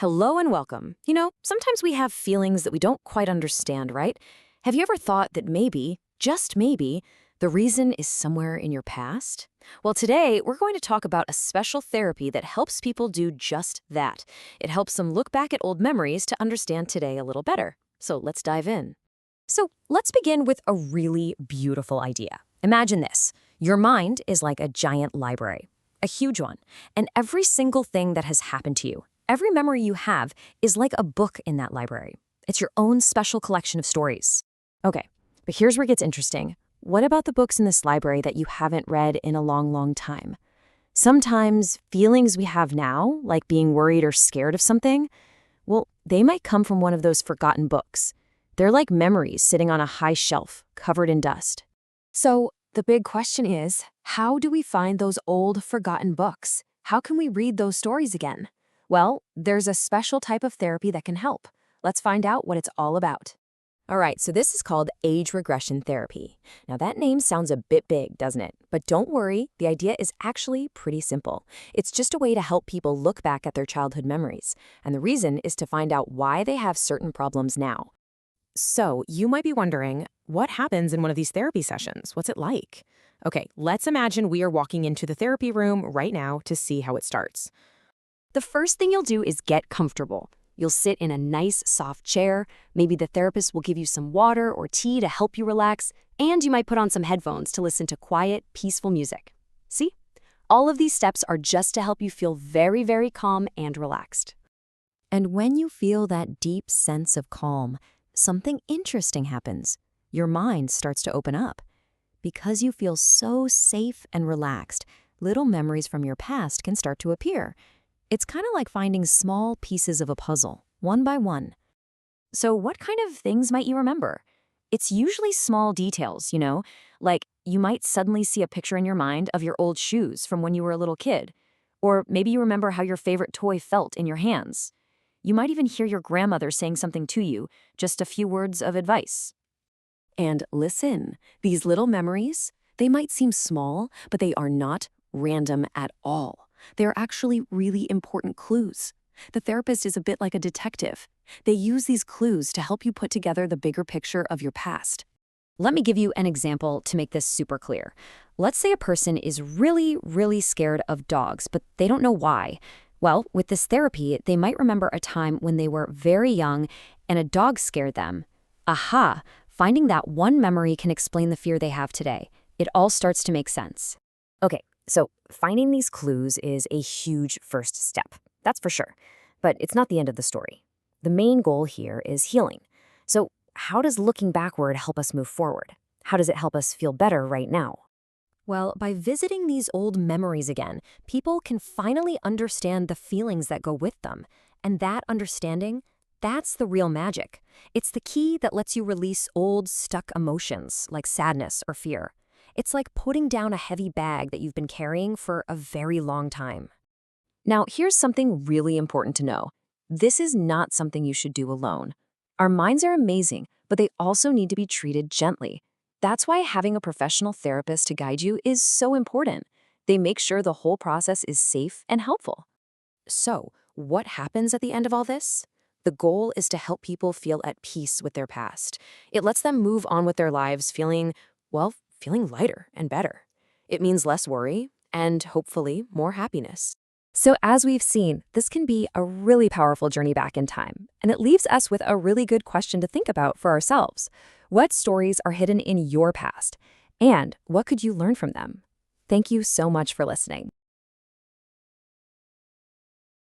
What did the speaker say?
Hello and welcome. Sometimes we have feelings that we don't quite understand, right? Have you ever thought that maybe, just maybe, the reason is somewhere in your past? Well, today we're going to talk about a special therapy that helps people do just that. It helps them look back at old memories to understand today a little better. So let's dive in. So let's begin with a really beautiful idea. Imagine this. Your mind is like a giant library, a huge one, and every single thing that has happened to you, every memory you have is like a book in that library. It's your own special collection of stories. Okay, but here's where it gets interesting. What about the books in this library that you haven't read in a long, long time? Sometimes feelings we have now, like being worried or scared of something, well, they might come from one of those forgotten books. They're like memories sitting on a high shelf, covered in dust. So the big question is, how do we find those old, forgotten books? How can we read those stories again? Well, there's a special type of therapy that can help. Let's find out what it's all about. All right, so this is called age regression therapy. Now that name sounds a bit big, doesn't it? But don't worry, the idea is actually pretty simple. It's just a way to help people look back at their childhood memories. And the reason is to find out why they have certain problems now. So you might be wondering, what happens in one of these therapy sessions? What's it like? Okay, let's imagine we are walking into the therapy room right now to see how it starts. The first thing you'll do is get comfortable. You'll sit in a nice, soft chair. Maybe the therapist will give you some water or tea to help you relax, and you might put on some headphones to listen to quiet, peaceful music. See? All of these steps are just to help you feel very, very calm and relaxed. And when you feel that deep sense of calm, something interesting happens. Your mind starts to open up. Because you feel so safe and relaxed, little memories from your past can start to appear. It's kind of like finding small pieces of a puzzle, one by one. So what kind of things might you remember? It's usually small details, like you might suddenly see a picture in your mind of your old shoes from when you were a little kid. Or maybe you remember how your favorite toy felt in your hands. You might even hear your grandmother saying something to you, just a few words of advice. And listen, these little memories, they might seem small, but they are not random at all. They're actually really important clues. The therapist is a bit like a detective. They use these clues to help you put together the bigger picture of your past. Let me give you an example to make this super clear. Let's say a person is really, really scared of dogs, but they don't know why. Well, with this therapy, they might remember a time when they were very young and a dog scared them. Aha! Finding that one memory can explain the fear they have today. It all starts to make sense. Okay. So finding these clues is a huge first step, that's for sure. But it's not the end of the story. The main goal here is healing. So how does looking backward help us move forward? How does it help us feel better right now? Well, by visiting these old memories again, people can finally understand the feelings that go with them. And that understanding, that's the real magic. It's the key that lets you release old, stuck emotions like sadness or fear. It's like putting down a heavy bag that you've been carrying for a very long time. Now, here's something really important to know. This is not something you should do alone. Our minds are amazing, but they also need to be treated gently. That's why having a professional therapist to guide you is so important. They make sure the whole process is safe and helpful. So, what happens at the end of all this? The goal is to help people feel at peace with their past. It lets them move on with their lives feeling lighter and better. It means less worry and hopefully more happiness. So as we've seen, this can be a really powerful journey back in time, and it leaves us with a really good question to think about for ourselves. What stories are hidden in your past? And what could you learn from them? Thank you so much for listening.